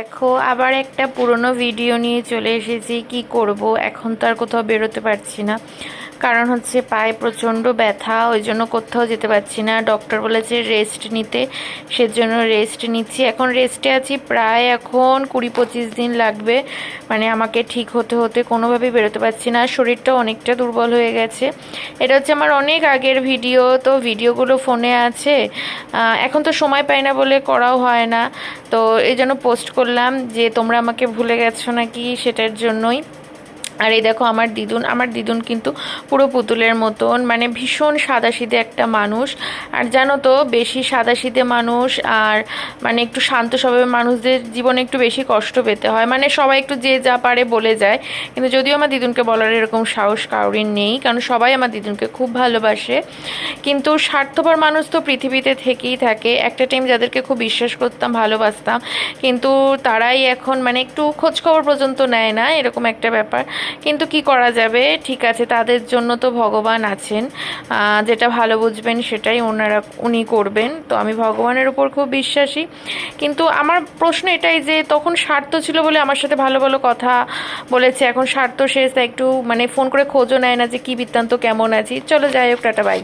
দেখো আবার একটা পুরনো ভিডিও নিয়ে চলে এসেছি। কি করব, এখন তো আর কোথাও বেরোতে পারছি না, কারণ হচ্ছে পায়ে প্রচণ্ড ব্যথা, ওই জন্য কোথাও যেতে পারছি না। ডক্টর বলেছে রেস্ট নিতে, সেজন্য রেস্ট নিচ্ছি। এখন রেস্টে আছি, প্রায় এখন 20-25 দিন লাগবে, মানে আমাকে ঠিক হতে হতে। কোনোভাবেই বেরোতে পারছি না, শরীরটা অনেকটা দুর্বল হয়ে গেছে। এটা হচ্ছে আমার অনেক আগের ভিডিও, তো ভিডিওগুলো ফোনে আছে, এখন তো সময় পাই না বলে করাও হয় না। তো এই জন্য পোস্ট করলাম যে তোমরা আমাকে ভুলে গেছো নাকি, সেটার জন্যই। আর এই দেখো আমার দিদুন কিন্তু পুরো পুতুলের মতন, মানে ভীষণ সাদাসিধে একটা মানুষ। আর জানো তো, বেশি সাদাসিধে মানুষ আর মানে একটু শান্ত স্বভাবের মানুষদের জীবনে একটু বেশি কষ্ট পেতে হয়। মানে সবাই একটু যে যা পারে বলে যায়, কিন্তু যদিও আমার দিদুনকে বলার এরকম সাহস কারোরই নেই, কারণ সবাই আমার দিদুনকে খুব ভালোবাসে। কিন্তু স্বার্থপর মানুষ তো পৃথিবীতে থেকেই থাকে। একটা টাইম যাদেরকে খুব বিশ্বাস করতাম, ভালোবাসতাম, কিন্তু তারাই এখন মানে একটু খোঁজখবর পর্যন্ত নেয় না, এরকম একটা ব্যাপার। কিন্তু কি করা যাবে, ঠিক আছে, তাদের জন্য তো ভগবান আছেন, যেটা ভালো বুঝবেন সেটাই উনি করবেন। তো আমি ভগবানের উপর খুব বিশ্বাসী। কিন্তু আমার প্রশ্ন এটাই যে তখন স্বার্থ ছিল বলে আমার সাথে ভালো ভালো কথা বলেছে, এখন স্বার্থ শেষ, তাই একটু মানে ফোন করে খোঁজও নেয় না যে কি বৃত্তান্ত, কেমন আছি। চলো যাই হোক, টাটা, বাই।